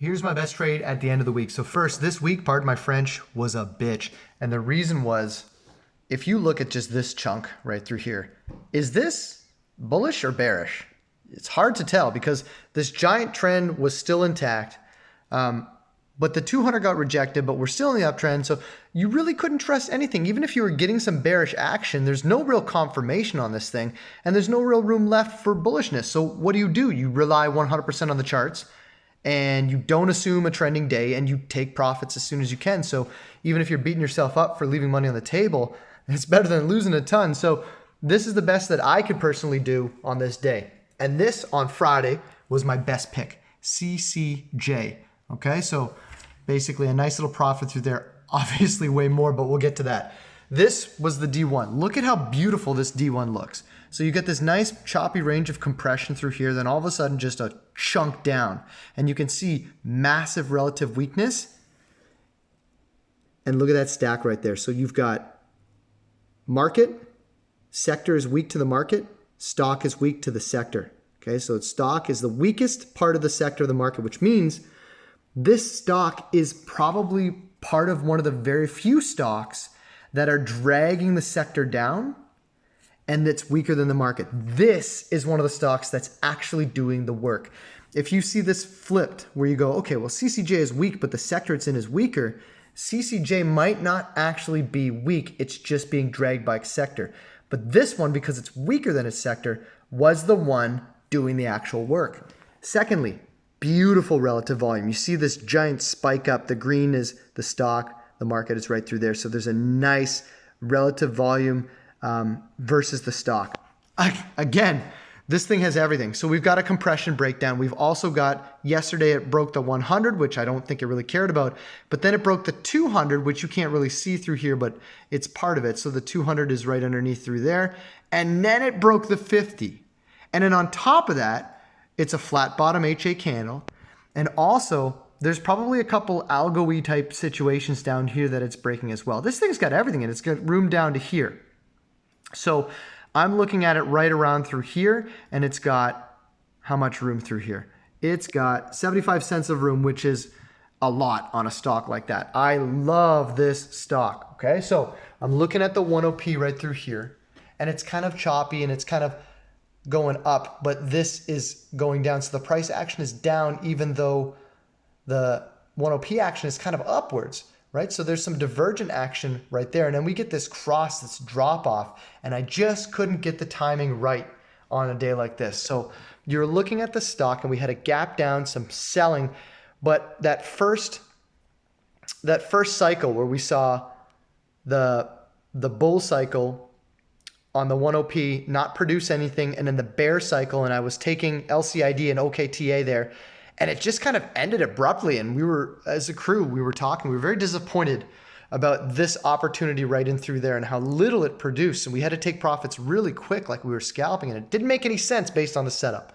Here's my best trade at the end of the week. So first, this week, pardon my French, was a bitch. And the reason was, if you look at just this chunk right through here, is this bullish or bearish? It's hard to tell because this giant trend was still intact. But the 200 got rejected, but we're still in the uptrend. So you really couldn't trust anything. Even if you were getting some bearish action, there's no real confirmation on this thing. And there's no real room left for bullishness. So what do? You rely 100% on the charts. And you don't assume a trending day, and you take profits as soon as you can. So even if you're beating yourself up for leaving money on the table, it's better than losing a ton. So this is the best that I could personally do on this day. And this on Friday was my best pick, CCJ. Okay, so basically a nice little profit through there. Obviously way more, but we'll get to that. This was the D1. Look at how beautiful this D1 looks. So you get this nice choppy range of compression through here, then all of a sudden just a chunk down. And you can see massive relative weakness. And look at that stack right there. So you've got market, sector is weak to the market, stock is weak to the sector. Okay, so stock is the weakest part of the sector of the market, which means this stock is probably part of one of the very few stocks that are dragging the sector down and that's weaker than the market. This is one of the stocks that's actually doing the work. If you see this flipped where you go, okay, well, CCJ is weak, but the sector it's in is weaker, CCJ might not actually be weak. It's just being dragged by sector. But this one, because it's weaker than its sector, was the one doing the actual work. Secondly, beautiful relative volume. You see this giant spike up. The green is the stock. The market is right through there. So there's a nice relative volume versus the stock. Again, this thing has everything. So we've got a compression breakdown. We've also got, yesterday it broke the 100, which I don't think it really cared about, but then it broke the 200, which you can't really see through here, but it's part of it. So the 200 is right underneath through there. And then it broke the 50. And then on top of that, it's a flat bottom HA candle. And also there's probably a couple algo-y type situations down here that it's breaking as well. This thing's got everything and it's got room down to here. So I'm looking at it right around through here, and it's got how much room through here? It's got 75 cents of room, which is a lot on a stock like that. I love this stock, okay? So I'm looking at the 10P right through here, and it's kind of choppy and it's kind of going up, but this is going down. So the price action is down even though the 10P action is kind of upwards. Right? So there's some divergent action right there. And then we get this cross, this drop off, and I just couldn't get the timing right on a day like this. So you're looking at the stock and we had a gap down, some selling, but that first cycle where we saw the bull cycle on the 10P not produce anything, and then the bear cycle, and I was taking LCID and OKTA there, and it just kind of ended abruptly. And we were, as a crew, we were very disappointed about this opportunity right in through there and how little it produced. And we had to take profits really quick, like we were scalping, and it didn't make any sense based on the setup.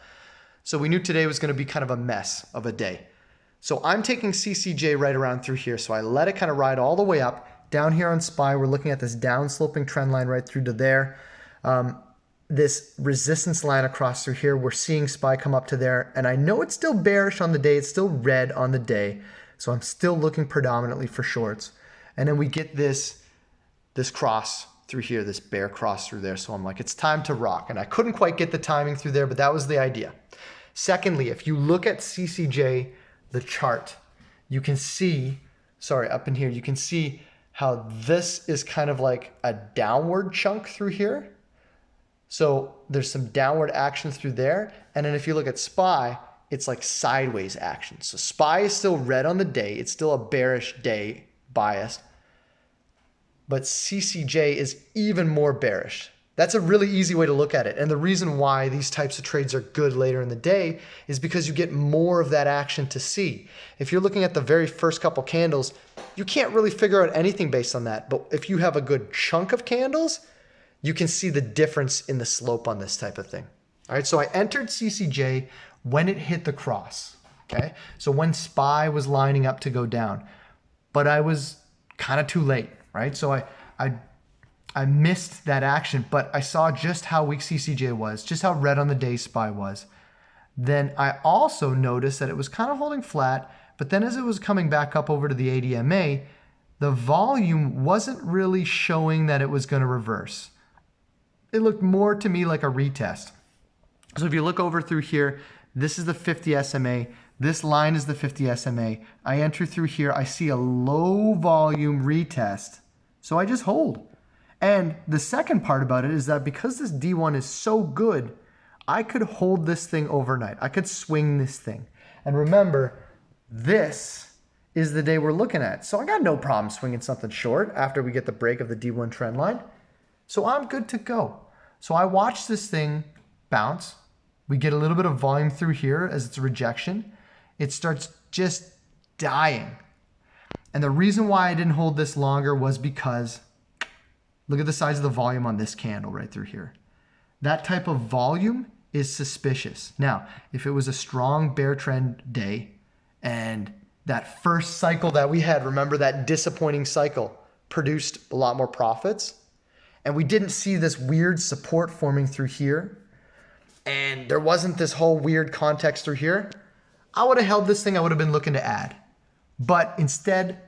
So we knew today was going to be kind of a mess of a day. So I'm taking CCJ right around through here. So I let it kind of ride all the way up. Down here on SPY, we're looking at this down sloping trend line right through to there. This resistance line across through here, we're seeing SPY come up to there, and I know it's still bearish on the day, it's still red on the day, so I'm still looking predominantly for shorts. And then we get this cross through here, this bear cross through there, so I'm like, it's time to rock, and I couldn't quite get the timing through there, but that was the idea. Secondly, if you look at CCJ, the chart, you can see, up in here, you can see how this is kind of like a downward chunk through here. So there's some downward action through there. And then if you look at SPY, it's like sideways action. So SPY is still red on the day. It's still a bearish day bias. But CCJ is even more bearish. That's a really easy way to look at it. And the reason why these types of trades are good later in the day is because you get more of that action to see. If you're looking at the very first couple candles, you can't really figure out anything based on that. But if you have a good chunk of candles, you can see the difference in the slope on this type of thing. All right, so I entered CCJ when it hit the cross, okay? So when SPY was lining up to go down, but I was kind of too late, right? So I missed that action, but I saw just how weak CCJ was, just how red on the day SPY was. then I also noticed that it was kind of holding flat, but then as it was coming back up over to the ADMA, the volume wasn't really showing that it was going to reverse. It looked more to me like a retest. So if you look over through here, this is the 50 SMA. This line is the 50 SMA. I enter through here. I see a low volume retest. So I just hold. And the second part about it is that because this D1 is so good, I could hold this thing overnight. I could swing this thing. And remember, this is the day we're looking at. So I got no problem swinging something short after we get the break of the D1 trend line. So I'm good to go. So I watch this thing bounce. We get a little bit of volume through here as it's a rejection. It starts just dying. And the reason why I didn't hold this longer was because look at the size of the volume on this candle right through here. That type of volume is suspicious. Now, if it was a strong bear trend day and that first cycle that we had, remember that disappointing cycle, produced a lot more profits, and we didn't see this weird support forming through here, and there wasn't this whole weird context through here, I would have held this thing. I would have been looking to add. But instead,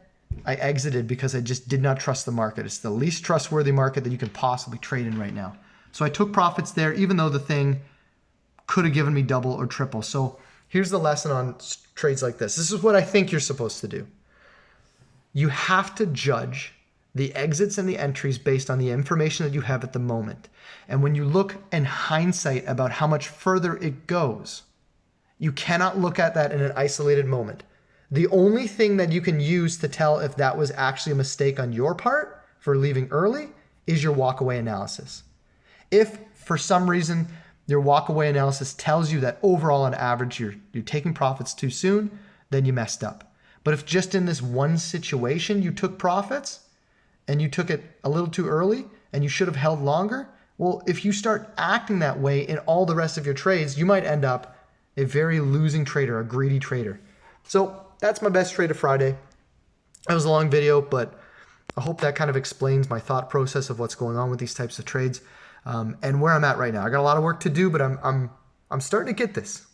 I exited because I just did not trust the market. It's the least trustworthy market that you can possibly trade in right now. So I took profits there, even though the thing could have given me double or triple. So here's the lesson on trades like this. This is what I think you're supposed to do. You have to judge the exits and the entries based on the information that you have at the moment. And when you look in hindsight about how much further it goes, you cannot look at that in an isolated moment. The only thing that you can use to tell if that was actually a mistake on your part for leaving early is your walkaway analysis. If for some reason your walkaway analysis tells you that overall on average you're taking profits too soon, then you messed up. But if just in this one situation you took profits and you took it a little too early and you should have held longer, well, if you start acting that way in all the rest of your trades, you might end up a very losing trader, a greedy trader. So that's my best trade of Friday. That was a long video, but I hope that kind of explains my thought process of what's going on with these types of trades and where I'm at right now. I got a lot of work to do, but I'm starting to get this.